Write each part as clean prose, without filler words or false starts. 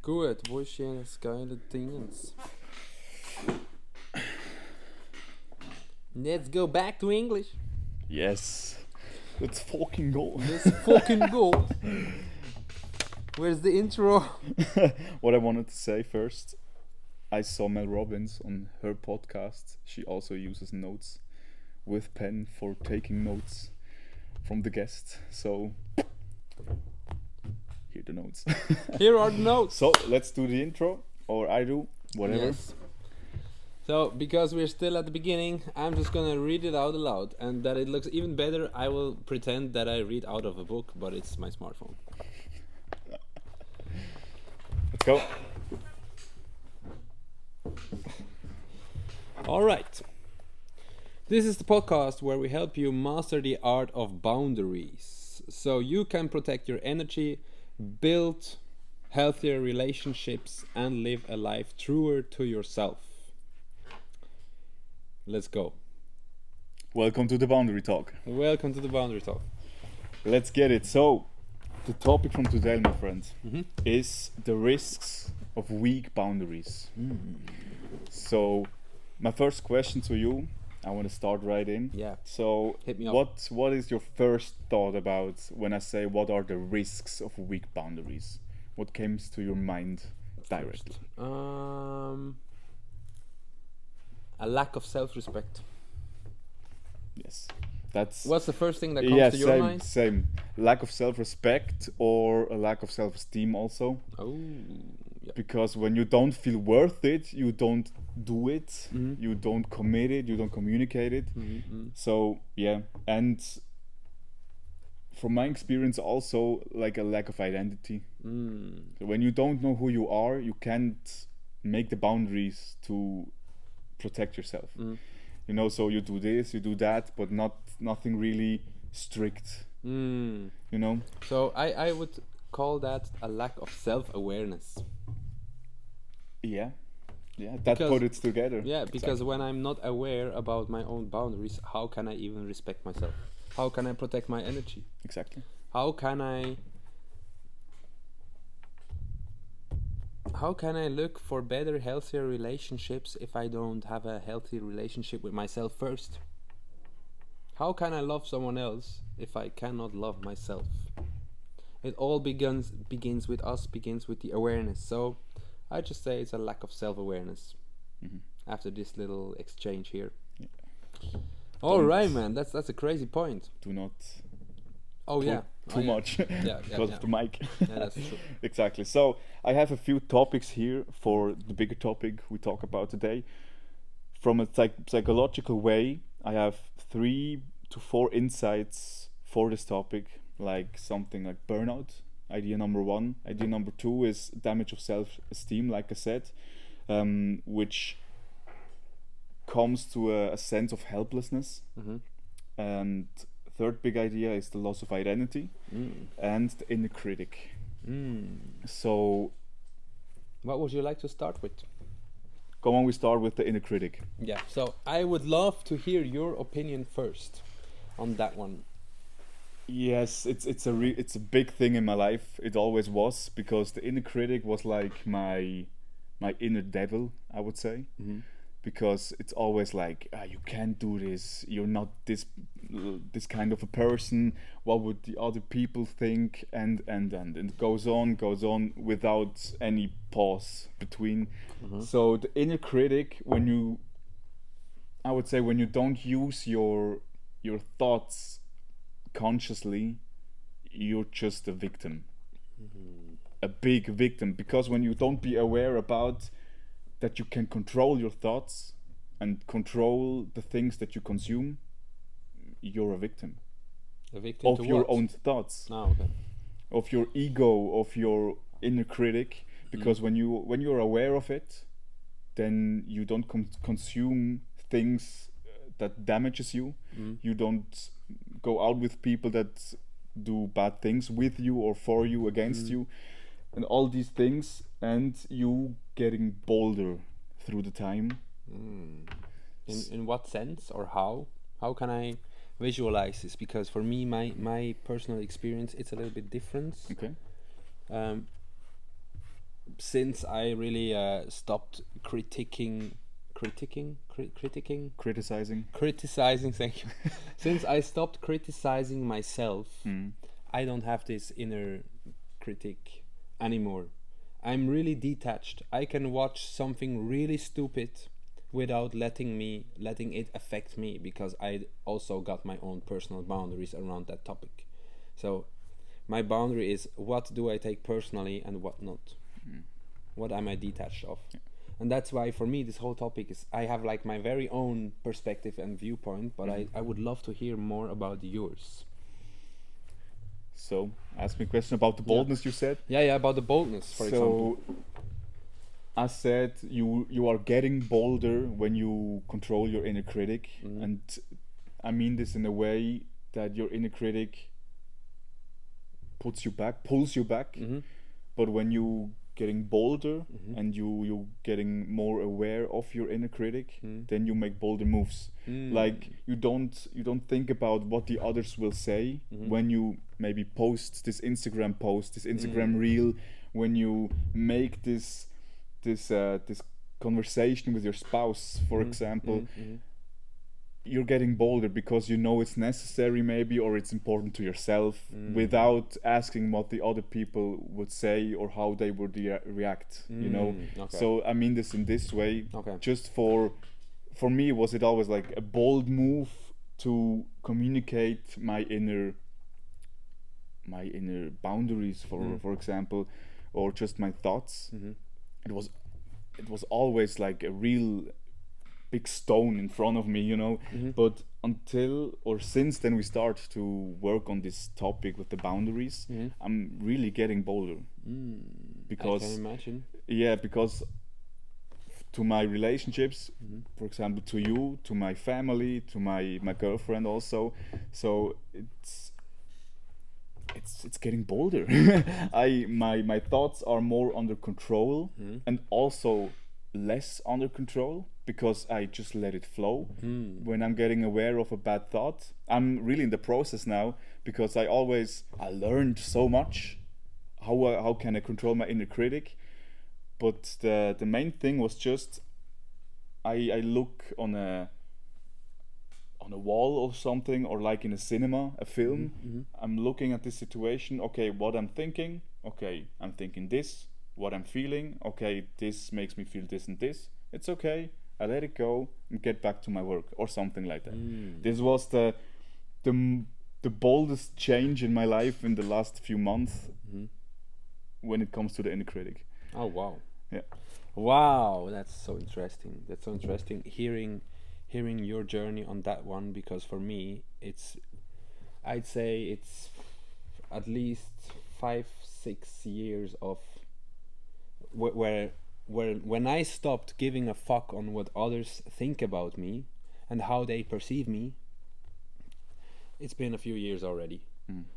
Gut, wo ist hier das geile Dingens? Let's go back to English. Yes. Let's fucking go. Let's fucking go. Where's the intro? What I wanted to say first, I saw Mel Robbins on her podcast. She also uses notes with pen for taking notes from the guest. So, here the notes. Here are the notes. So, let's do the intro, or I do, whatever. Yes. So, because we're still at the beginning, I'm just gonna read it out aloud. And that it looks even better, I will pretend that I read out of a book, but it's my smartphone. Let's go. Alright. This is the podcast where we help you master the art of boundaries so you can protect your energy, build healthier relationships, and live a life truer to yourself. Let's go. Welcome to the Boundary Talk. Welcome to the Boundary Talk. Let's get it. So, the topic from today, my friends, Mhm. is the risks of weak boundaries. So, my first question to you, I want to start right in. Yeah. So, Hit me up. what is your first thought about when I say what are the risks of weak boundaries? What comes to your mind directly? A lack of self-respect. Yes, that's What's the first thing that comes to your same, mind? same. Lack of self-respect or a lack of self-esteem also. Oh, yeah. Because when you don't feel worth it, you don't do it, Mhm. you don't commit it, you don't communicate it. Mhm. So yeah, and from my experience also like a lack of identity. So when you don't know who you are, you can't make the boundaries to protect yourself. You know, so you do this, you do that, but nothing really strict, you know. So I would call that a lack of self-awareness. Yeah, that Because- put it together. Yeah, because when I'm not aware about my own boundaries, how can I even respect myself? How can I protect my energy? Exactly. How can I look for better, healthier relationships if I don't have a healthy relationship with myself first? How can I love someone else if I cannot love myself? It all begins with us, begins with the awareness. So I just say it's a lack of self-awareness. After this little exchange here. All Don't- right, man. That's a crazy point. Do not Oh put yeah. too much Yeah, because of the mic. Yeah, that's true. Exactly. So I have a few topics here for the bigger topic we talk about today. From a psychological way, I have 3 to 4 insights for this topic, like something like burnout. Idea number 1. Idea number 2 is damage of self-esteem, like I said, which comes to a sense of helplessness. And third big idea is the loss of identity and the inner critic. So, What would you like to start with? come on, we start with the inner critic. Yeah. So I would love to hear your opinion first on that one. Yes, it's a big thing in my life. It always was, because the inner critic was like my inner devil, I would say. Because it's always like, you can't do this, you're not this kind of a person, what would the other people think, and it goes on without any pause between. So the inner critic, I would say when you don't use your thoughts consciously, you're just a victim, a big victim, because when you don't be aware about that you can control your thoughts and control the things that you consume, you're a victim A victim of to your what? own thoughts, Okay. of your ego, of your inner critic. Because when you're aware of it, then you don't consume things that damages you. You don't go out with people that do bad things with you or for you, against you, and all these things, and you getting bolder through the time. In what sense or how? How can I visualize this? Because for me, my personal experience, it's a little bit different. Okay. since I really stopped critiquing, criticizing. Thank you. Since I stopped criticizing myself, I don't have this inner critic anymore. I'm really detached. I can watch something really stupid without letting it affect me, because I also got my own personal boundaries around that topic. So my boundary is, what do I take personally and what not? What am I detached of? And that's why for me this whole topic is, I have like my very own perspective and viewpoint, but I would love to hear more about yours. So, ask me a question about the boldness you said. Yeah, about the boldness, for example. I said you are getting bolder when you control your inner critic, and I mean this in a way that your inner critic pulls you back. But when you getting bolder and you getting more aware of your inner critic, then you make bolder moves. Like you don't think about what the others will say when you maybe post this Instagram reel, when you make this conversation with your spouse, for example. You're getting bolder because you know it's necessary, maybe, or it's important to yourself, without asking what the other people would say or how they would react. Okay. So I mean this in this way. Okay. Just for me, was it always like a bold move to communicate my inner boundaries, for example, or just my thoughts. It was always like a real big stone in front of me, but until or since then we start to work on this topic with the boundaries, I'm really getting bolder. Because I can imagine. Yeah, because to my relationships, for example, to you, to my family, to my girlfriend also, so it's getting bolder. My thoughts are more under control, and also less under control, because I just let it flow. When I'm getting aware of a bad thought, I'm really in the process now, because I learned so much how can I control my inner critic. But the main thing was just I look on a wall or something, or like in a cinema, a film. I'm looking at this situation. Okay, what I'm thinking. Okay, I'm thinking this. What I'm feeling. Okay, this makes me feel this and this. It's okay. I let it go and get back to my work, or something like that. This was the boldest change in my life in the last few months when it comes to the inner critic. Oh wow! Yeah. Wow, that's so interesting. That's so interesting hearing your journey on that one, because for me I'd say it's at least 5-6 years of where when I stopped giving a fuck on what others think about me and how they perceive me. It's been a few years already.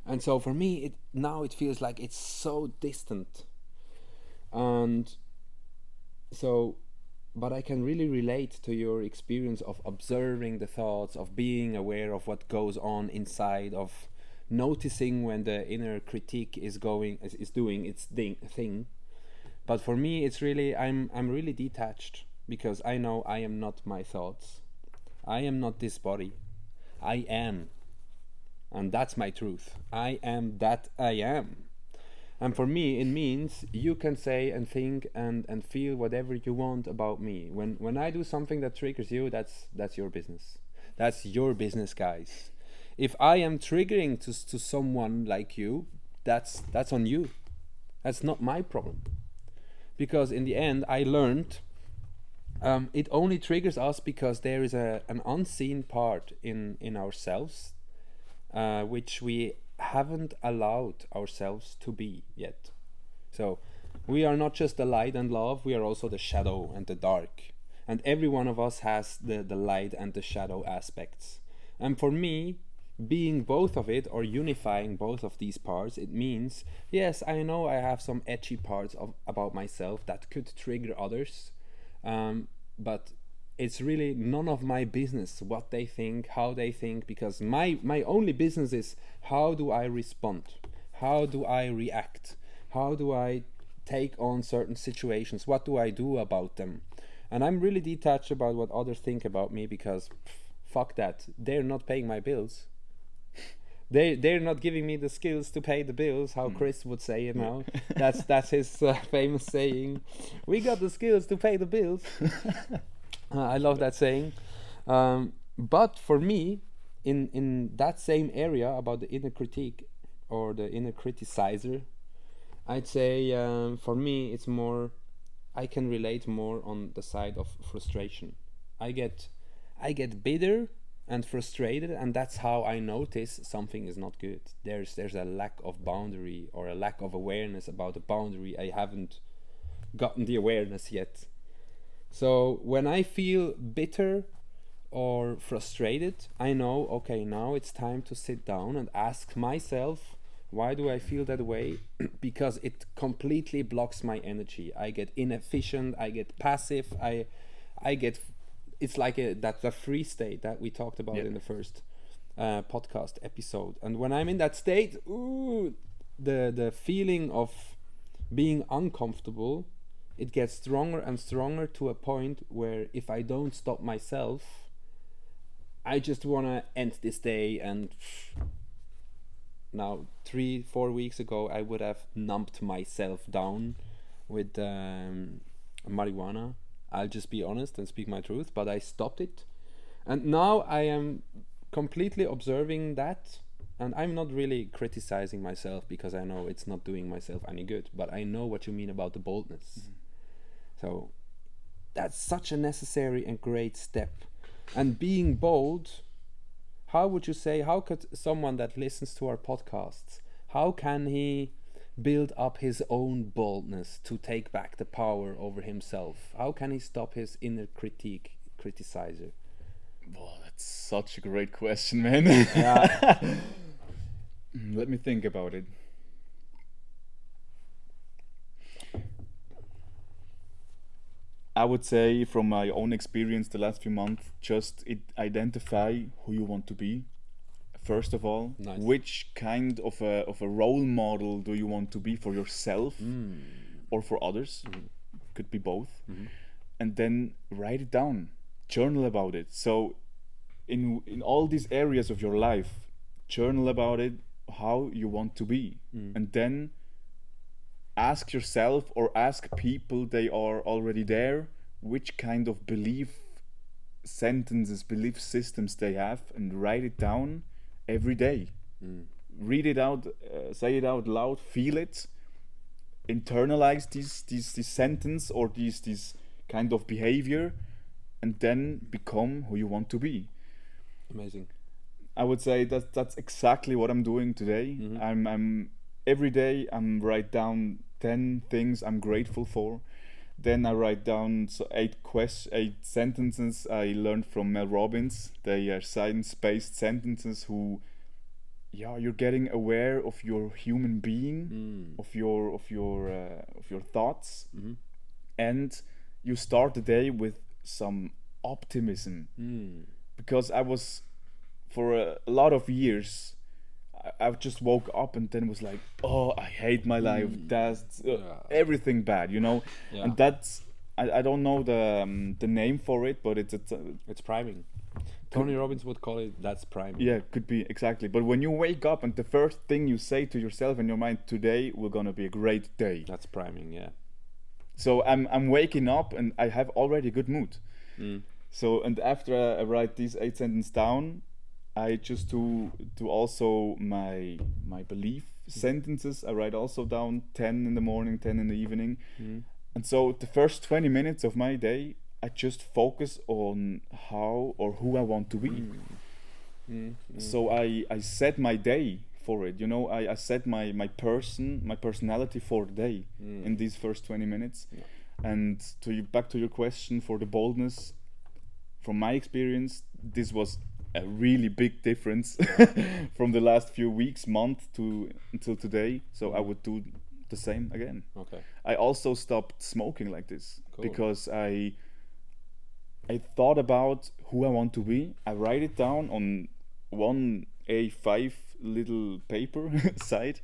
And so for me now it feels like it's so distant. And so, but I can really relate to your experience of observing the thoughts, of being aware of what goes on inside, of noticing when the inner critique is doing its thing. But for me, it's really I'm really detached, because I know I am not my thoughts. I am not this body. I am, and that's my truth. I am that I am. And for me, it means you can say and think and feel whatever you want about me. When I do something that triggers you, that's your business. That's your business, guys. If I am triggering to someone like you, that's on you. That's not my problem. Because in the end, I learned it only triggers us because there is an unseen part in ourselves, which we haven't allowed ourselves to be yet. So we are not just the light and love, we are also the shadow and the dark. And every one of us has the light and the shadow aspects. And for me, being both of it, or unifying both of these parts, it means, yes, I know I have some edgy parts about myself that could trigger others, but it's really none of my business what they think, how they think, because my only business is how do I respond, how do I react, how do I take on certain situations? What do I do about them? And I'm really detached about what others think about me, because fuck that. They're not paying my bills. They're not giving me the skills to pay the bills, how Chris would say it now. That's his famous saying. We got the skills to pay the bills. I love that saying. But for me, in that same area about the inner critique or the inner criticizer, I'd say for me it's more, I can relate more on the side of frustration. I get bitter and frustrated, and that's how I notice something is not good. There's a lack of boundary or a lack of awareness about the boundary. I haven't gotten the awareness yet. So when I feel bitter or frustrated, I know, okay, now it's time to sit down and ask myself, why do I feel that way? Because it completely blocks my energy. I get inefficient, I get passive, I get, it's like that free state that we talked about in the first podcast episode. And when I'm in that state, the feeling of being uncomfortable, it gets stronger and stronger, to a point where if I don't stop myself, I just want to end this day. And now 3-4 weeks ago I would have numbed myself down with marijuana. I'll just be honest and speak my truth, but I stopped it. And now I am completely observing that, and I'm not really criticizing myself, because I know it's not doing myself any good, but I know what you mean about the boldness. So that's such a necessary and great step. And being bold, how would you say, how could someone that listens to our podcasts, how can he build up his own boldness to take back the power over himself? How can he stop his inner criticizer? Well, that's such a great question, man. Yeah. Let me think about it. I would say, from my own experience the last few months, just identify who you want to be. First of all, Nice. Which kind of a role model do you want to be for yourself or for others? Could be both. And then write it down, journal about it. So in all these areas of your life, journal about it, how you want to be. And then ask yourself, or ask people they are already there, which kind of belief systems they have, and write it down every day. Read it out, say it out loud, feel it, internalize this sentence or this kind of behavior, and then become who you want to be. Amazing. I would say that's exactly what I'm doing today. I'm every day I'm write down 10 things I'm grateful for. Then I write down 8 sentences I learned from Mel Robbins. They are science-based sentences who, you're getting aware of your human being, of your thoughts, and you start the day with some optimism. Because I was, for a lot of years, I just woke up and then was like, oh, I hate my life. That's everything bad, Yeah. And that's, I don't know the name for it, but it's priming. Tony Robbins would call it, that's priming. Yeah, could be, exactly. But when you wake up and the first thing you say to yourself in your mind, today we're gonna be a great day. That's priming, yeah. So I'm waking up and I have already a good mood. So, and after I write these 8 sentences down, I just do also my belief sentences. I write also down 10 in the morning, 10 in the evening. And so the first 20 minutes of my day, I just focus on how or who I want to be. So I set my day for it. I set my personality for the day in these first 20 minutes. And back to your question for the boldness, from my experience, this was a really big difference from the last few weeks, month until today. So I would do the same again. Okay. I also stopped smoking like this. Cool. Because I thought about who I want to be. I write it down on one A5 little paper side,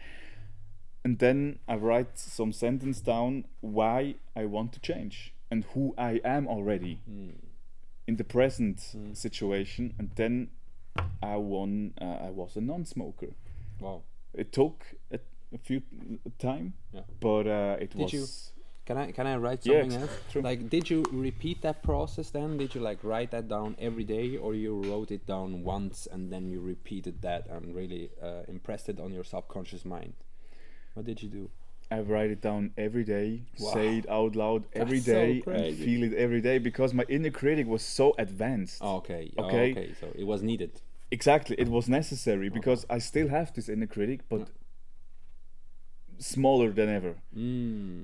and then I write some sentence down why I want to change and who I am already in the present situation, and then I was a non-smoker. Wow. It took a few time, Yeah. but it Did was. you? Can I write Yeah, something else? true. Like, did you repeat that process then? Did you like write that down every day, or you wrote it down once and then you repeated that and really impressed it on your subconscious mind? What did you do? I write it down every day, Wow. say it out loud every That's so day, and crazy. feel it every day, because my inner critic was so advanced. Oh, okay. Okay. Oh, okay. So it was needed. Exactly, it was necessary because I still have this inner critic, but smaller than ever.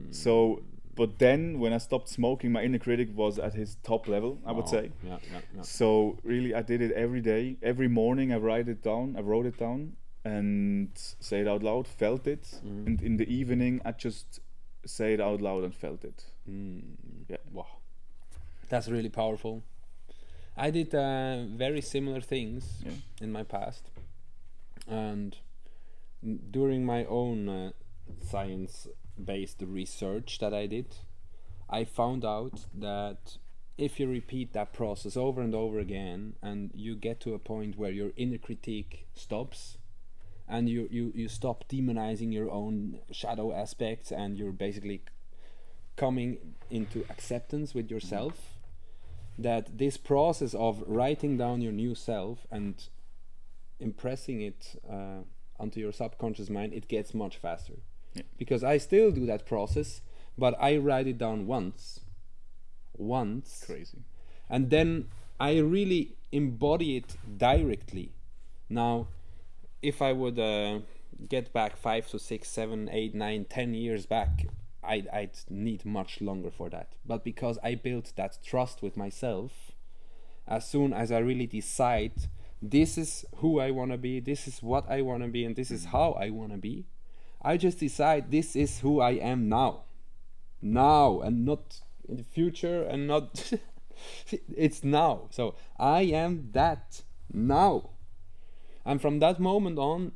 So, but then when I stopped smoking, my inner critic was at his top level, I would Wow. say. Yeah. So really, I did it every day. Every morning, I wrote it down, and say it out loud. Felt it, and in the evening, I just say it out loud and felt it. Yeah. Wow. That's really powerful. I did very similar things in my past, and during my own science-based research that I did, I found out that if you repeat that process over and over again, and you get to a point where your inner critique stops, and you stop demonizing your own shadow aspects, and you're basically coming into acceptance with yourself, that this process of writing down your new self and impressing it onto your subconscious mind, it gets much faster. Because I still do that process, but I write it down once, Crazy. and then I really embody it directly. Now, if I would get back 5 to 6, 7, 8, 9, 10 years back, I'd need much longer for that. But because I built that trust with myself, as soon as I really decide this is who I want to be, this is what I want to be, and this is how I want to be, I just decide this is who I am now, and not in the future, and not it's now. So I am that now, and from that moment on,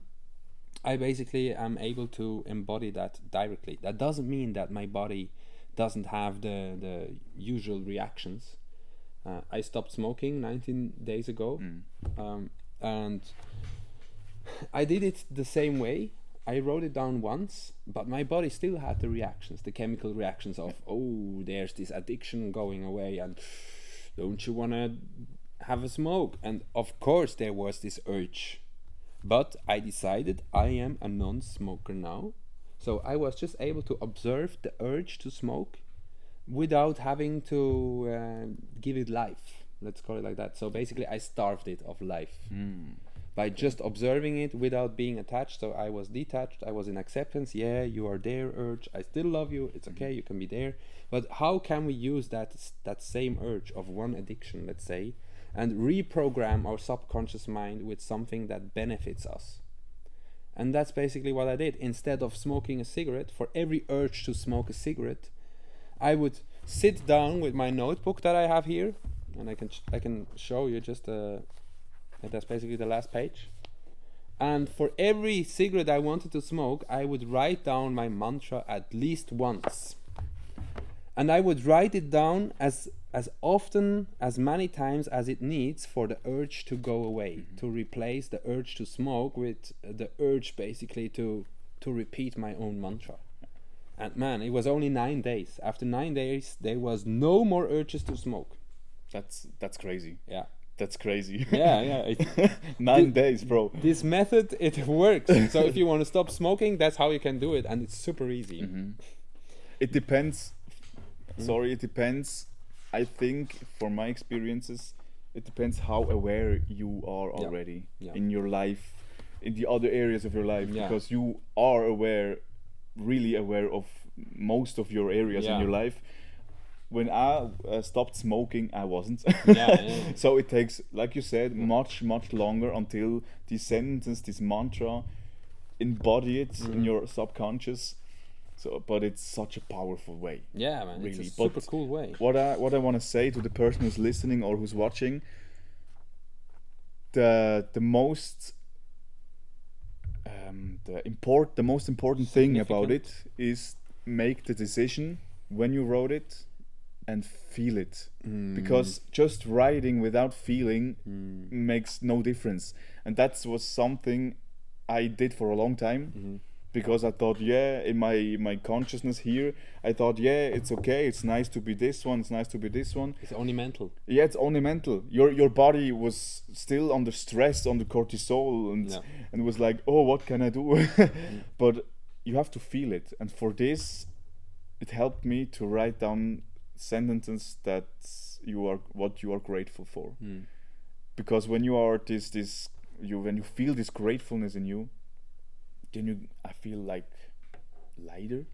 I basically am able to embody that directly. That doesn't mean that my body doesn't have the usual reactions. I stopped smoking 19 days ago, and I did it the same way. I wrote it down once, but my body still had the reactions, the chemical reactions of, oh, there's this addiction going away, and don't you want to have a smoke? And of course there was this urge. But I decided I am a non-smoker now. So I was just able to observe the urge to smoke without having to give it life. Let's call it like that. So basically I starved it of life by just observing it without being attached. So I was detached. I was in acceptance. Yeah, you are there, urge. I still love you. It's okay. You can be there. But how can we use that same urge of one addiction, let's say, and reprogram our subconscious mind with something that benefits us? And that's basically what I did. Instead of smoking a cigarette, for every urge to smoke a cigarette, I would sit down with my notebook that I have here, and I can show you just that's basically the last page. And for every cigarette I wanted to smoke, I would write down my mantra at least once. And I would write it down as often, as many times as it needs for the urge to go away, to replace the urge to smoke with the urge basically to repeat my own mantra. And man, it was only 9 days. After 9 days, there was no more urges to smoke. That's crazy. Yeah. That's crazy. Yeah. 9 days, bro. This method, it works. So if you want to stop smoking, that's how you can do it, and it's super easy. It depends. Sorry, it depends. I think, for my experiences, it depends how aware you are already in your life, in the other areas of your life, because you are really aware of most of your areas in your life. When I stopped smoking, I wasn't. So it takes, like you said, much longer until these sentences, this mantra, embody it in your subconscious. So, but it's such a powerful way. Yeah, man, really. It's a super cool way. What I want to say to the person who's listening or who's watching, the most the most important thing about Significant. it is make the decision when you wrote it and feel it, because just writing without feeling makes no difference. And that was something I did for a long time, because I thought, yeah, in my consciousness here, I thought, yeah, it's okay, it's nice to be this one, it's nice to be this one. It's only mental. Yeah, it's only mental. Your body was still under stress, under cortisol, and Yeah. and was like, oh, what can I do? But you have to feel it, and for this, it helped me to write down sentences that what you are grateful for. Because when you are when you feel this gratefulness in you, then I feel like lighter.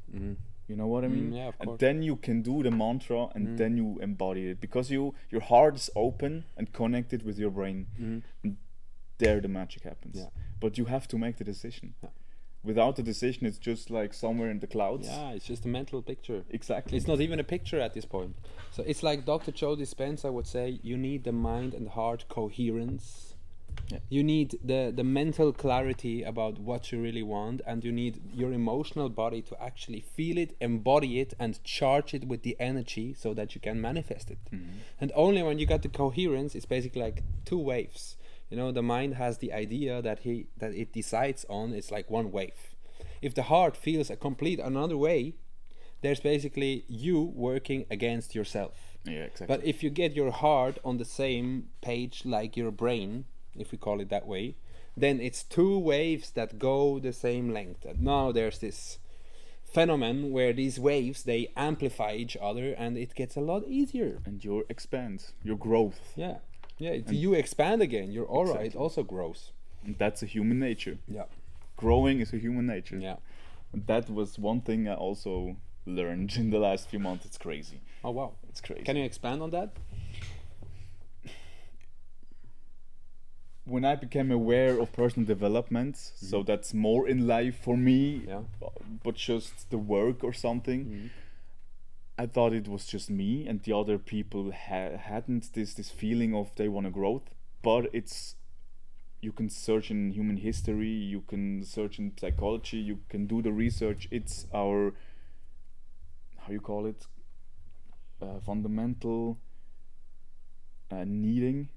You know what I mean? Yeah, of And course. then you can do the mantra, and then you embody it, because your heart is open and connected with your brain. And there the magic happens. Yeah. But you have to make the decision. Yeah. Without the decision, it's just like somewhere in the clouds. Yeah, it's just a mental picture. Exactly. It's not even a picture at this point. So it's like Dr. Joe Dispenza would say, you need the mind and heart coherence. Yeah. You need the mental clarity about what you really want, and you need your emotional body to actually feel it, embody it, and charge it with the energy so that you can manifest it. And only when you got the coherence, it's basically like two waves. You know, the mind has the idea that it decides on, it's like one wave. If the heart feels a complete another way, there's basically you working against yourself. Yeah, exactly. But if you get your heart on the same page like your brain, if we call it that way, then it's two waves that go the same length. And now there's this phenomenon where these waves, they amplify each other, and it gets a lot easier. And your expand, your growth. Yeah. You expand again, your aura, Exactly. it also grows. And that's a human nature. Yeah. Growing is a human nature. Yeah. And that was one thing I also learned in the last few months. It's crazy. Oh wow. It's crazy. Can you expand on that? When I became aware of personal development, so that's more in life for me, Yeah. but just the work or something, I thought it was just me, and the other people hadn't this feeling of they want to growth. But you can search in human history, you can search in psychology, you can do the research. It's our, how you call it, fundamental needing.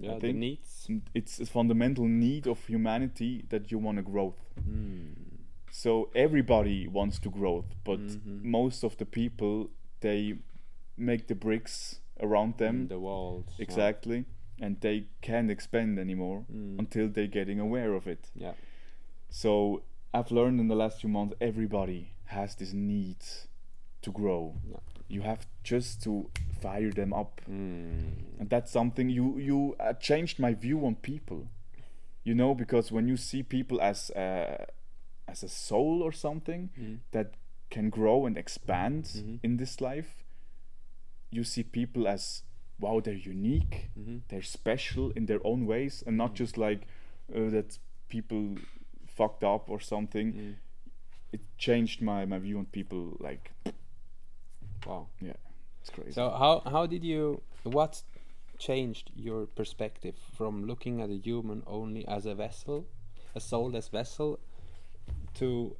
Yeah, I the think needs. it's a fundamental need of humanity that you want to grow. So everybody wants to grow, but most of the people, they make the bricks around them. The walls. Exactly. And they can't expand anymore until they're getting aware of it. Yeah. So I've learned in the last few months, everybody has this need to grow. Yeah. You have just to fire them up. And that's something you changed my view on people. You know, because when you see people as a soul or something that can grow and expand in this life, you see people as, wow, they're unique, they're special in their own ways, and not just like that people fucked up or something. It changed my view on people, like, Wow. yeah, it's crazy. So what changed your perspective from looking at a human only as a vessel, a soulless vessel, to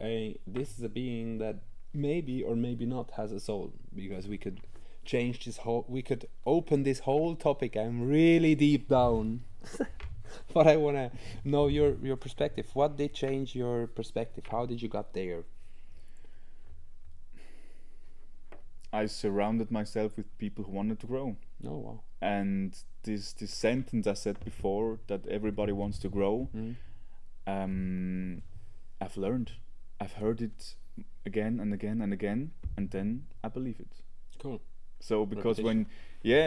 this is a being that maybe or maybe not has a soul? Because we could we could open this whole topic. I'm really deep down. But I want to know your perspective. What did change your perspective? How did you got there? I surrounded myself with people who wanted to grow. Oh wow. And this sentence I said before, that everybody wants to grow, I've learned. I've heard it again and again and again, and then I believe it. Cool. So because Repetition.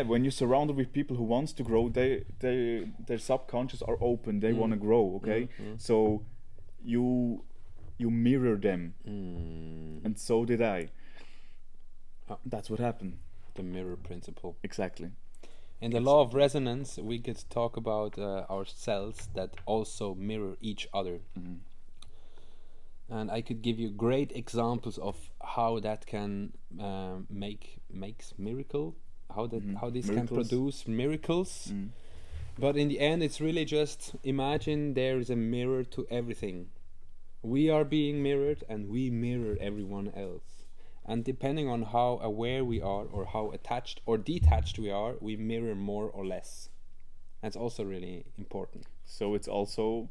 when you're surrounded with people who wants to grow, their subconscious are open. They want to grow. Okay, so you mirror them, and so did I. That's what happened. The mirror principle. Exactly. In the law of resonance, we could talk about our cells that also mirror each other. And I could give you great examples of how that can makes miracle, how this can Miracles. produce miracles. But in the end, it's really just imagine there is a mirror to everything. We are being mirrored, and we mirror everyone else. And depending on how aware we are, or how attached or detached we are, we mirror more or less. That's also really important. So it's also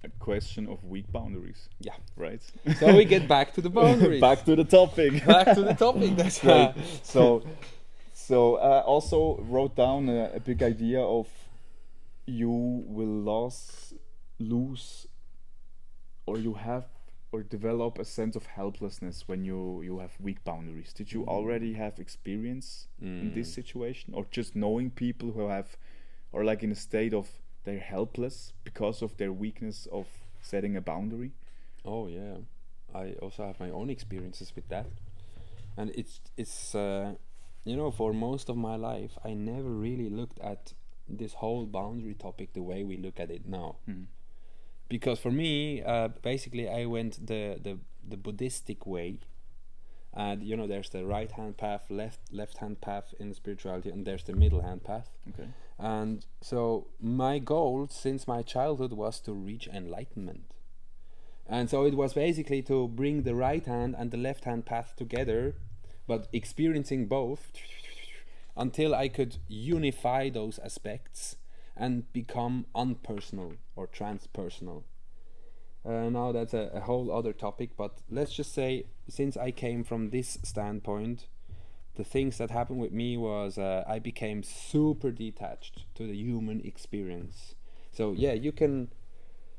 a question of weak boundaries. Yeah. Right. So we get back to the boundaries. Back to the topic. Back to the topic. That's right. So also wrote down a big idea of you will lose, or you have, or develop a sense of helplessness when you have weak boundaries. Did you already have experience in this situation, or just knowing people who have, or like in a state of they're helpless because of their weakness of setting a boundary? Oh yeah, I also have my own experiences with that, and it's for most of my life I never really looked at this whole boundary topic the way we look at it now. Because for me, basically I went the Buddhistic way, and there's the right hand path, left hand path in spirituality, and there's the middle hand path. Okay. And so my goal since my childhood was to reach enlightenment. And so it was basically to bring the right hand and the left hand path together, but experiencing both until I could unify those aspects and become unpersonal or transpersonal. Now that's a whole other topic, but let's just say, since I came from this standpoint, the things that happened with me was I became super detached to the human experience. So yeah, you can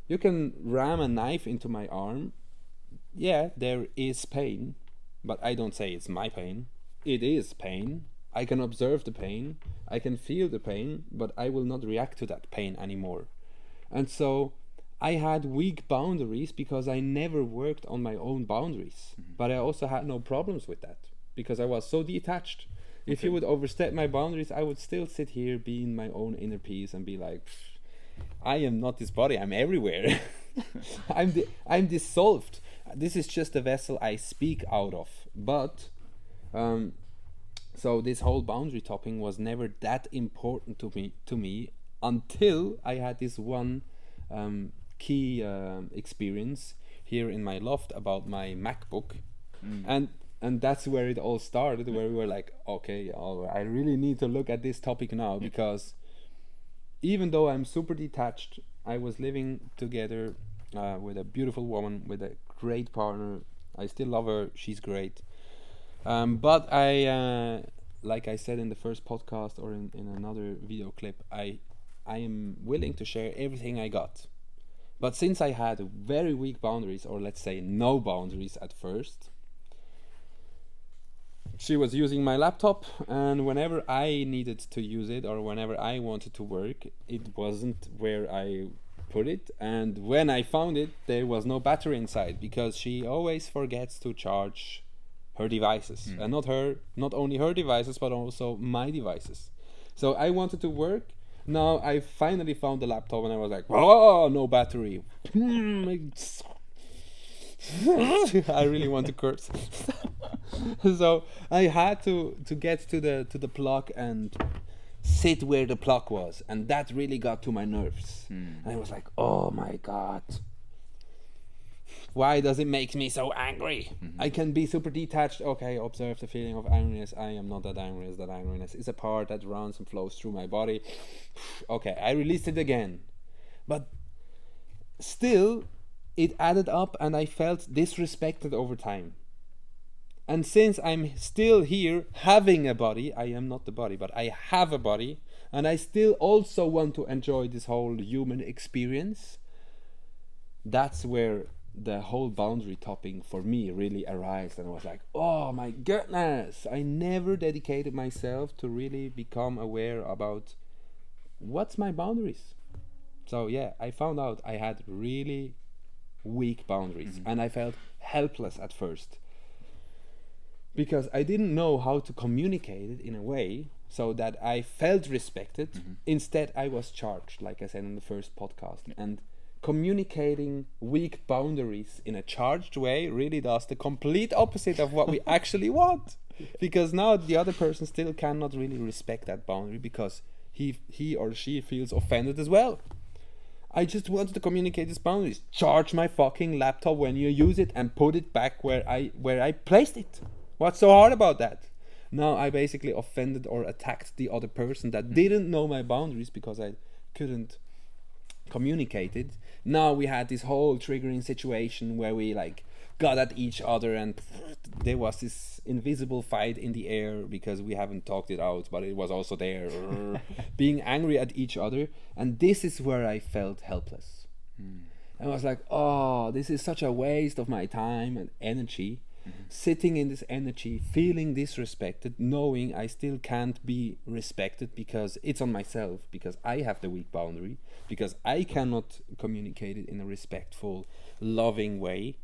ram a knife into my arm. Yeah, there is pain, but I don't say it's my pain. It is pain. I can observe the pain, I can feel the pain, but I will not react to that pain anymore. And so I had weak boundaries because I never worked on my own boundaries. But I also had no problems with that because I was so detached. If you would overstep my boundaries, I would still sit here, be in my own inner peace and be like, I am not this body, I'm everywhere. I'm dissolved. This is just a vessel I speak out of. But so this whole boundary topping was never that important to me until I had this one key experience here in my loft about my MacBook. And that's where it all started, where we were like, okay, I really need to look at this topic now, because even though I'm super detached, I was living together with a beautiful woman, with a great partner. I still love her, she's great. But I, like I said in the first podcast or in another video clip, I am willing to share everything I got. But since I had very weak boundaries, or let's say no boundaries at first, she was using my laptop, and whenever I needed to use it or whenever I wanted to work, it wasn't where I put it. And when I found it, there was no battery inside, because she always forgets to charge her devices. And not only her devices, but also my devices. So I wanted to work. Now I finally found the laptop and I was like, oh, no battery. I really want to curse. So I had to get to the plug and sit where the plug was, and that really got to my nerves. And I was like, oh my god, why does it make me so angry? I can be super detached. Okay, observe the feeling of angriness. I am not that angriness. That angriness is a part that runs and flows through my body. Okay, I released it again, but still it added up, and I felt disrespected over time. And since I'm still here having a body, I am not the body, but I have a body, and I still also want to enjoy this whole human experience, that's where the whole boundary topping for me really arose. And I was like, oh my goodness, I never dedicated myself to really become aware about what's my boundaries. So yeah, I found out I had really weak boundaries, and I felt helpless at first, because I didn't know how to communicate it in a way so that I felt respected. Instead, I was charged, like I said in the first podcast. And communicating weak boundaries in a charged way really does the complete opposite of what we actually want. Because now the other person still cannot really respect that boundary, because he or she feels offended as well. I just wanted to communicate these boundaries. Charge my fucking laptop when you use it and put it back where I placed it. What's so hard about that? Now I basically offended or attacked the other person that didn't know my boundaries because I couldn't communicate it. Now we had this whole triggering situation where we like got at each other, and there was this invisible fight in the air because we haven't talked it out, but it was also there. Being angry at each other, and this is where I felt helpless. I was like, oh, this is such a waste of my time and energy. Sitting in this energy, feeling disrespected, knowing I still can't be respected because it's on myself, because I have the weak boundary, because I cannot communicate it in a respectful, loving way.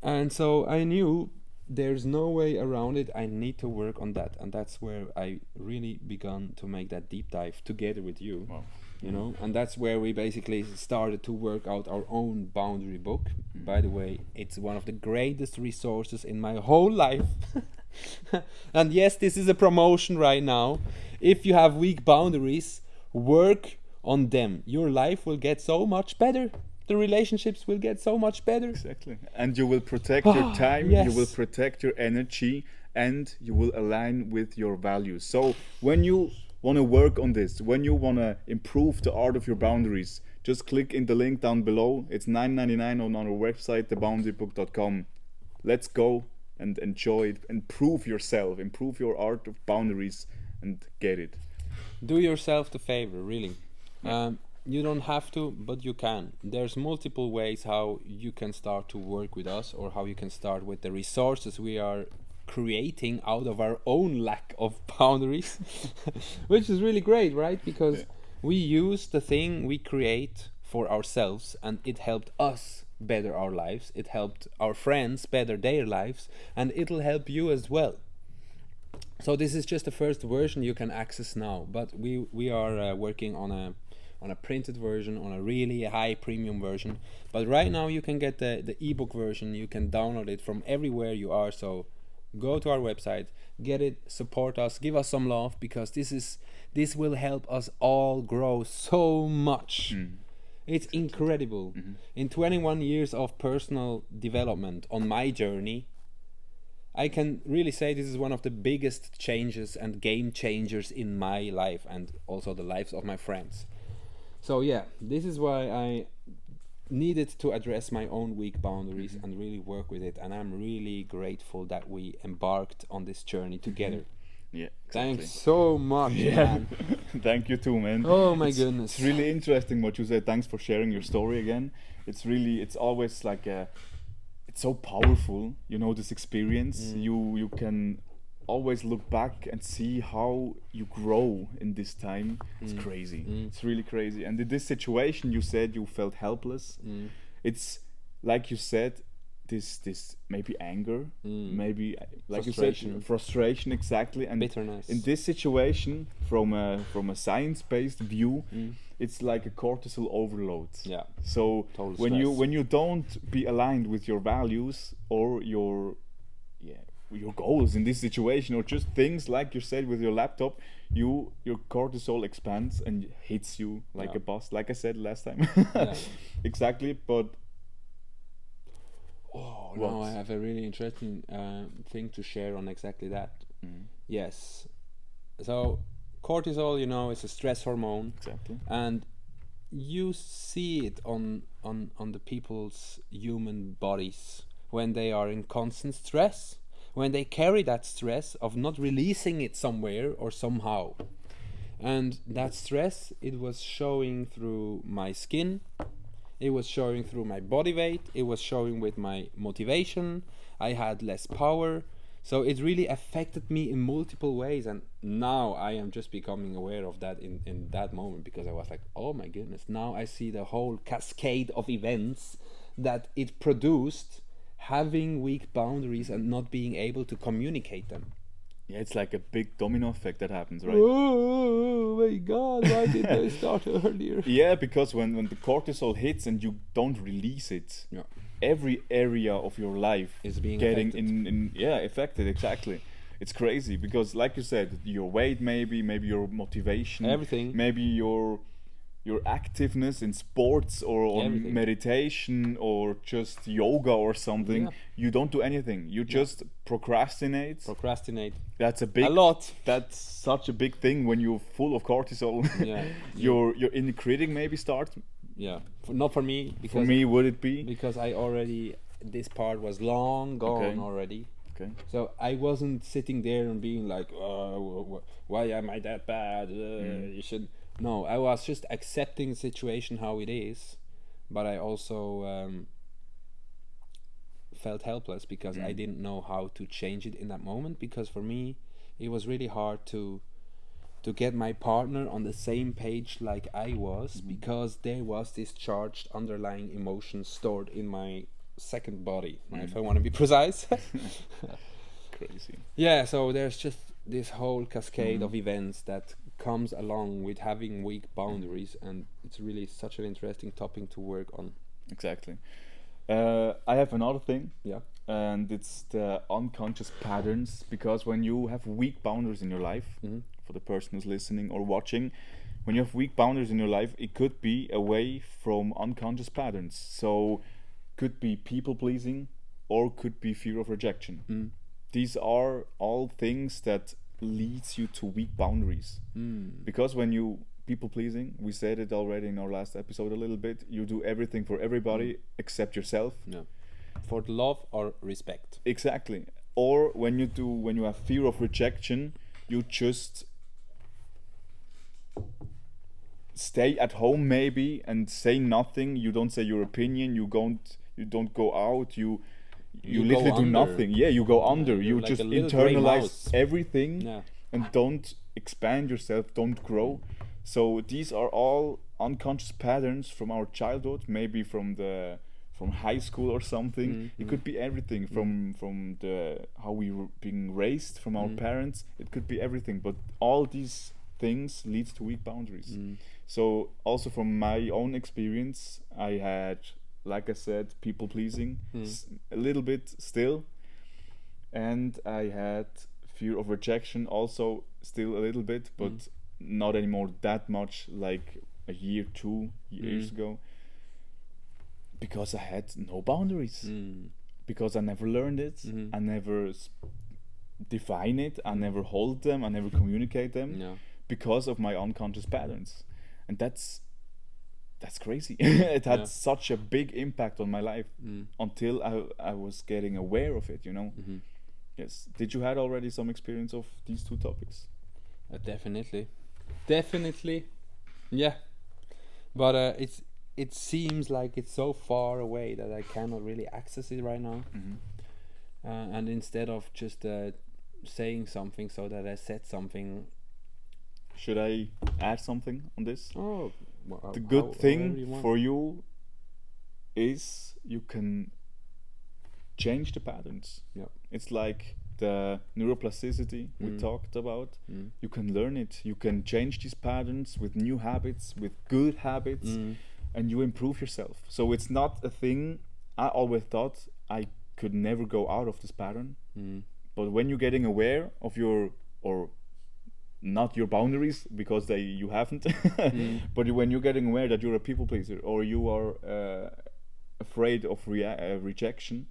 And so I knew there's no way around it. I need to work on that, and that's where I really began to make that deep dive together with you. Wow. You know, and that's where we basically started to work out our own boundary book. By the way, it's one of the greatest resources in my whole life. And yes, this is a promotion right now. If you have weak boundaries, work on them. Your life will get so much better. The relationships will get so much better. Exactly. And you will protect your time, yes. You will protect your energy, and you will align with your values. So when you want to work on this, when you want to improve the art of your boundaries, just click in the link down below. It's $9.99 on our website, theboundarybook.com. Let's go and enjoy it, improve yourself, improve your art of boundaries, and get it. Do yourself the favor, really. You don't have to, but you can. There's multiple ways how you can start to work with us, or how you can start with the resources we are creating out of our own lack of boundaries. Which is really great, right? Because we use the thing we create for ourselves, and it helped us better our lives, it helped our friends better their lives, and it'll help you as well. So this is just the first version you can access now, but we are working on a printed version, on a really high premium version. But right now you can get the ebook version. You can download it from everywhere you are. So go to our website, get it, support us, give us some love, because this will help us all grow so much. It's incredible. In 21 years of personal development on my journey, I can really say this is one of the biggest changes and game changers in my life, and also the lives of my friends. So yeah, this is why I needed to address my own weak boundaries and really work with it, and I'm really grateful that we embarked on this journey together. Yeah, exactly. Thanks so much, man. Thank you too, man. Oh my goodness. It's really interesting what you said. Thanks for sharing your story again. It's always like it's so powerful, you know, this experience. You can always look back and see how you grow in this time. It's crazy. It's really crazy. And in this situation, you said you felt helpless. It's like you said, this maybe anger, maybe like frustration. You said, frustration, exactly. And bitterness. in this situation, from a science-based view, it's like a cortisol overload. Yeah. So Total when stress. you don't be aligned with your values or your goals in this situation, or just things like you said with your laptop, your cortisol expands and hits you like a bus, like I said last time. Exactly. But now I have a really interesting thing to share on exactly that. Yes. So cortisol, you know, is a stress hormone. Exactly. And you see it on the people's human bodies when they are in constant stress, when they carry that stress of not releasing it somewhere or somehow. And that stress, it was showing through my skin, it was showing through my body weight, it was showing with my motivation, I had less power. So it really affected me in multiple ways, and now I am just becoming aware of that in that moment, because I was like, oh my goodness, now I see the whole cascade of events that it produced, having weak boundaries and not being able to communicate them. Yeah, it's like a big domino effect that happens, right? Oh my God, why did I start earlier? Yeah, because when the cortisol hits and you don't release it, every area of your life is being getting affected. Affected, exactly. It's crazy because, like you said, your weight, maybe your motivation, everything, maybe your your activeness in sports or on Everything. meditation or just yoga or something, Yeah. you don't do anything. You just procrastinate. Procrastinate That's a big a lot. That's such a big thing when you're full of cortisol. Yeah. your inner critic maybe start. Yeah. Not for me, because For me, would it be? because I already, this part was long gone Okay. already. Okay. So I wasn't sitting there and being like, why am I that bad? You should. No, I was just accepting the situation how it is, but I also felt helpless because I didn't know how to change it in that moment. Because for me, it was really hard to get my partner on the same page like I was, because there was this charged underlying emotion stored in my second body, if I want to be precise. Crazy. Yeah, so there's just this whole cascade of events that comes along with having weak boundaries, and it's really such an interesting topic to work on. Exactly. I have another thing, Yeah. and it's the unconscious patterns. Because when you have weak boundaries in your life, for the person who's listening or watching, when you have weak boundaries in your life, it could be away from unconscious patterns. So, could be people pleasing, or could be fear of rejection. These are all things that leads you to weak boundaries. Because when you people pleasing, we said it already in our last episode a little bit, you do everything for everybody except yourself. Yeah. For the love or respect. Exactly. Or when you have fear of rejection, you just stay at home maybe and say nothing. You don't say your opinion. You don't go out. You You literally go do under. nothing. Yeah, you go under. you're You like just a little grey internalize mouse. everything Yeah. and don't expand yourself, don't grow. So these are all unconscious patterns from our childhood, maybe from high school or something. It could be everything from the how we were being raised from our parents. It could be everything, but all these things leads to weak boundaries. So also from my own experience, I had, like I said, people pleasing a little bit still, and I had fear of rejection also still a little bit, but not anymore that much like a year, 2 years ago, because I had no boundaries, because I never learned it, I never define it, I never hold them, I never communicate them, Yeah. because of my unconscious patterns. And that's crazy. It had such a big impact on my life until I was getting aware of it, Yes. Did you had already some experience of these two topics? Definitely. Yeah. But it seems like it's so far away that I cannot really access it right now. And instead of just saying something so that I said something. Should I add something on this? Oh, well, The good however thing you want. for you is you can change the patterns. Yeah. It's like the neuroplasticity we talked about. You can learn it. You can change these patterns with new habits, with good habits, and you improve yourself. So it's not a thing. I always thought I could never go out of this pattern. But when you're getting aware of your, or not your boundaries, because you haven't, but when you're getting aware that you're a people pleaser, or you are afraid of rejection,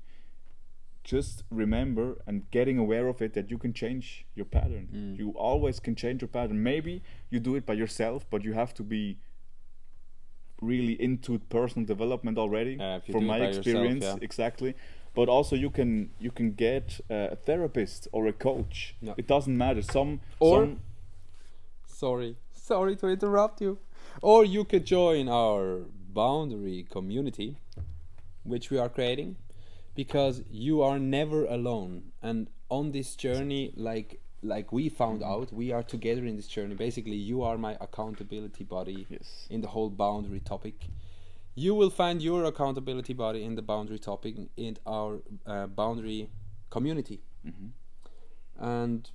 just remember and getting aware of it that you can change your pattern. You always can change your pattern. Maybe you do it by yourself, but you have to be really into personal development already. If you From do it my by yourself, experience, yeah. exactly. But also you can get a therapist or a coach. Yeah. It doesn't matter. Or- Sorry to interrupt you. Or you could join our boundary community, which we are creating, because you are never alone. And on this journey, like we found out, we are together in this journey. Basically, you are my accountability buddy Yes. in the whole boundary topic. You will find your accountability buddy in the boundary topic in our boundary community. And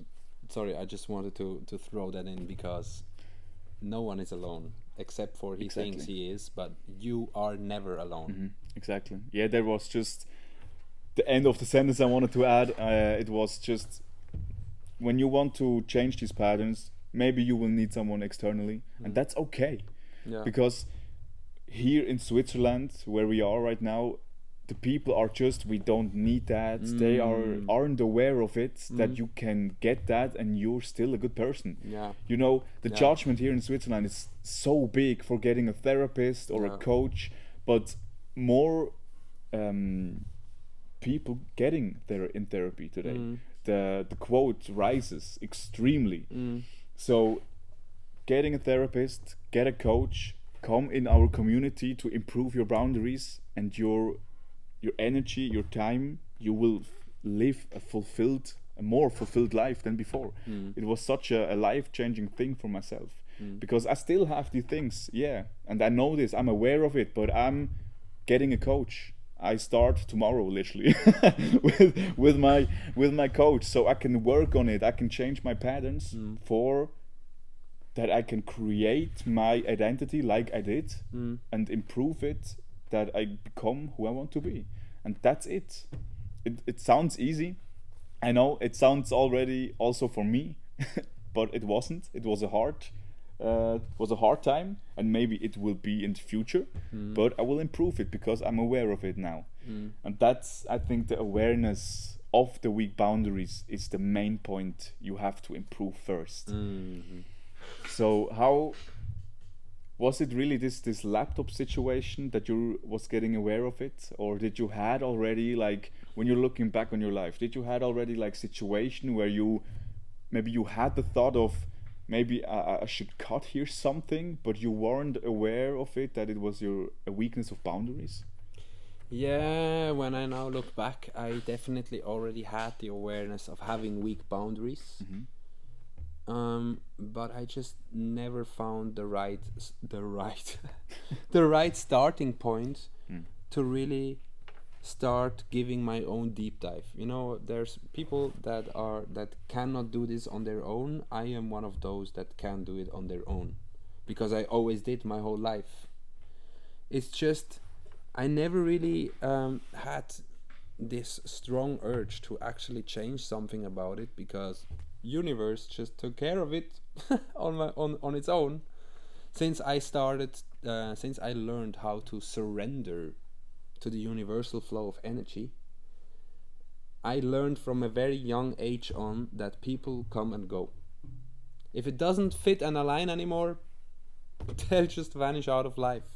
sorry, I just wanted to throw that in, because no one is alone except for he Exactly. thinks he is, but you are never alone. Exactly. Yeah, there was just the end of the sentence I wanted to add. It was just, when you want to change these patterns, maybe you will need someone externally, and that's okay. Yeah. Because here in Switzerland, where we are right now, the people are just, we don't need that. They aren't aware of it, that you can get that and you're still a good person. Yeah. You know, the Yeah. judgment here in Switzerland is so big for getting a therapist or a Yeah. coach, but more people getting there in therapy today. The quote rises extremely. So getting a therapist, get a coach, come in our community to improve your boundaries and your energy, your time. You will live a more fulfilled life than before. It was such a life-changing thing for myself, because I still have these things, yeah, and I know this, I'm aware of it, but I'm getting a coach. I start tomorrow, literally, with my coach, so I can work on it. I can change my patterns for that. I can create my identity like I did, and improve it, that I become who I want to be. And that's it. It sounds easy. I know it sounds already also for me, but it wasn't. It was a hard time, and maybe it will be in the future, but I will improve it because I'm aware of it now. And that's, I think, the awareness of the weak boundaries is the main point you have to improve first. So how was it really this laptop situation that you was getting aware of it, or did you had already, like, when you're looking back on your life, did you had already like situation where you had the thought of maybe I should cut here something, but you weren't aware of it, that it was a weakness of boundaries? Yeah, when I now look back, I definitely already had the awareness of having weak boundaries. But I just never found the right the right starting point to really start giving my own deep dive. You know, there's people that cannot do this on their own. I am one of those that can do it on their own, because I always did my whole life. It's just I never really had this strong urge to actually change something about it, because universe just took care of it on its own. Since I learned how to surrender to the universal flow of energy, I learned from a very young age on that people come and go. If it doesn't fit and align anymore, they'll just vanish out of life.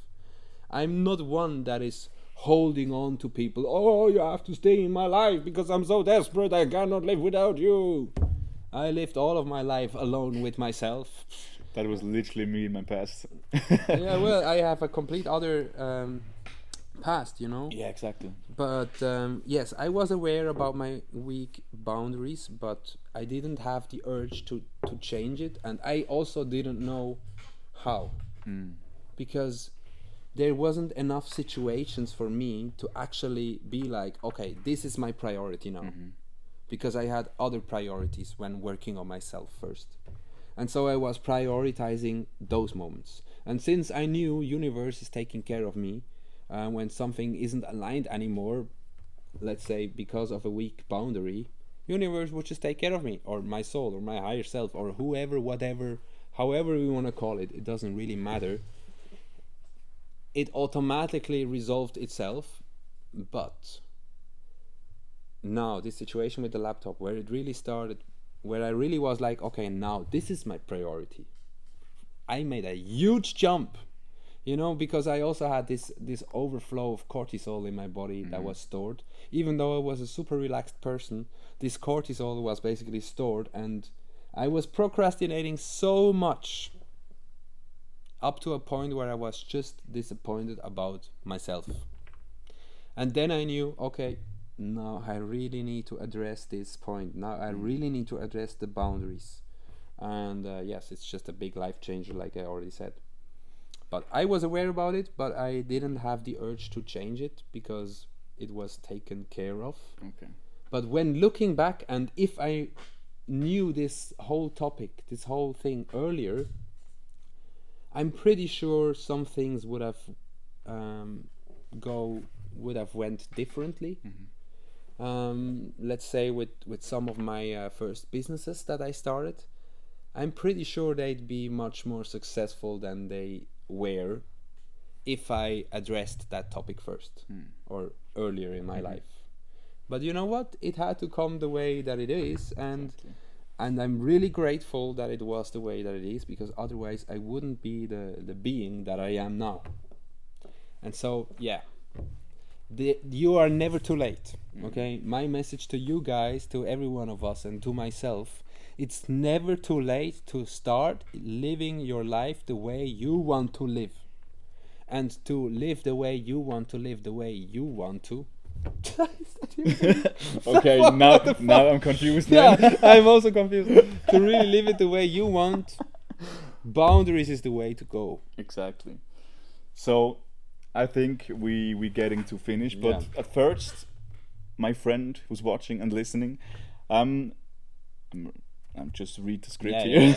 I'm not one that is holding on to people. Oh, you have to stay in my life because I'm so desperate, I cannot live without you. I lived all of my life alone with myself. That was literally me in my past. Yeah, well, I have a complete other past, you know. Yeah, exactly. But yes, I was aware about my weak boundaries, but I didn't have the urge to change it, and I also didn't know how, because there wasn't enough situations for me to actually be like, okay, this is my priority now. Because I had other priorities when working on myself first. And so I was prioritizing those moments. And since I knew universe is taking care of me, when something isn't aligned anymore, let's say because of a weak boundary, universe would just take care of me, or my soul, or my higher self, or whoever, whatever, however we want to call it, it doesn't really matter. It automatically resolved itself. But now this situation with the laptop, where it really started, where I really was like, okay, now this is my priority, I made a huge jump, you know, because I also had this overflow of cortisol in my body that was stored. Even though I was a super relaxed person, this cortisol was basically stored, and I was procrastinating so much, up to a point where I was just disappointed about myself. And then I knew, okay, now I really need to address this point. Now I really need to address the boundaries. And yes, it's just a big life changer, like I already said. But I was aware about it, but I didn't have the urge to change it because it was taken care of. Okay. But when looking back, and if I knew this whole topic, this whole thing earlier, I'm pretty sure some things would have went differently. Let's say with some of my first businesses that I started, I'm pretty sure they'd be much more successful than they where if I addressed that topic first or earlier in my life. But you know what? It had to come the way that it is, and I'm really grateful that it was the way that it is, because otherwise I wouldn't be the being that I am now. And so, yeah, you are never too late, okay? My message to you guys, to every one of us, and to myself, it's never too late to start living your life the way you want to live. And to live the way you want to live, the way you want to. Okay, now I'm confused. Yeah, I'm also confused. To really live it the way you want, boundaries is the way to go. Exactly. So I think we getting to finish, but at first, my friend who's watching and listening, I'm just read the script here.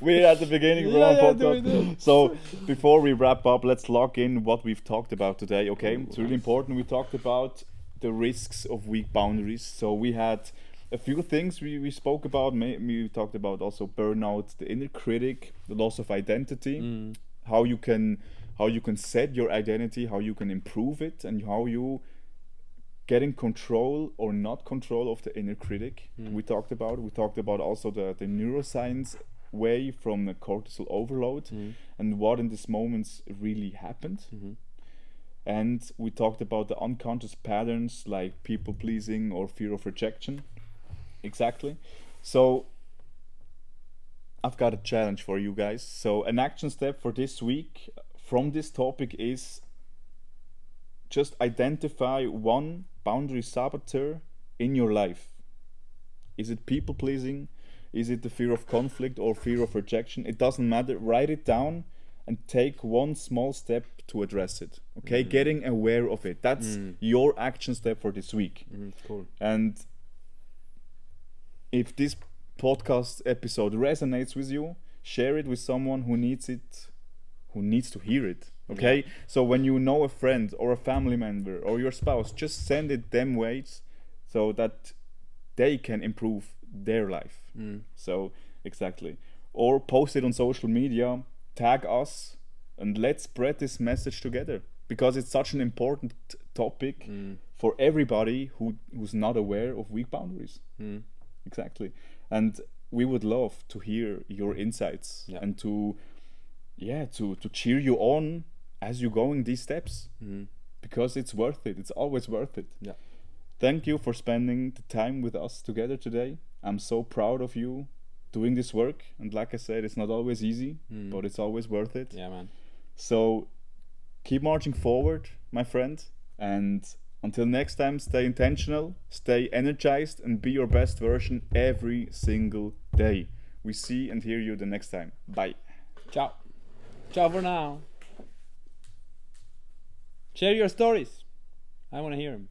We're at the beginning of our podcast. So before we wrap up, let's lock in what we've talked about today. Okay, it's really important. We talked about the risks of weak boundaries. So we had a few things we spoke about. We talked about also burnout, the inner critic, the loss of identity, how you can set your identity, how you can improve it, and how you getting control or not control of the inner critic. We talked about also the neuroscience way from the cortisol overload and what in these moments really happened. And we talked about the unconscious patterns like people pleasing or fear of rejection. Exactly. So I've got a challenge for you guys. So an action step for this week from this topic is just identify one boundary saboteur in your life. Is it people pleasing? Is it the fear of conflict or fear of rejection? It doesn't matter. Write it down and take one small step to address it. Okay, getting aware of it. That's your action step for this week. Cool. And if this podcast episode resonates with you, share it with someone who needs it, who needs to hear it. Okay, so when you know a friend or a family member or your spouse, just send it them ways so that they can improve their life. So exactly, or post it on social media, tag us, and let's spread this message together, because it's such an important topic for everybody who's not aware of weak boundaries. Exactly, and we would love to hear your insights and to cheer you on as you're going these steps, because it's worth it. It's always worth it. Thank you for spending the time with us together today. I'm so proud of you doing this work, and like I said, it's not always easy, but it's always worth it. Yeah, man. So keep marching forward, my friend, and until next time, stay intentional, stay energized, and be your best version every single day. We see and hear you the next time. Bye. Ciao. Ciao for now. Share your stories. I want to hear them.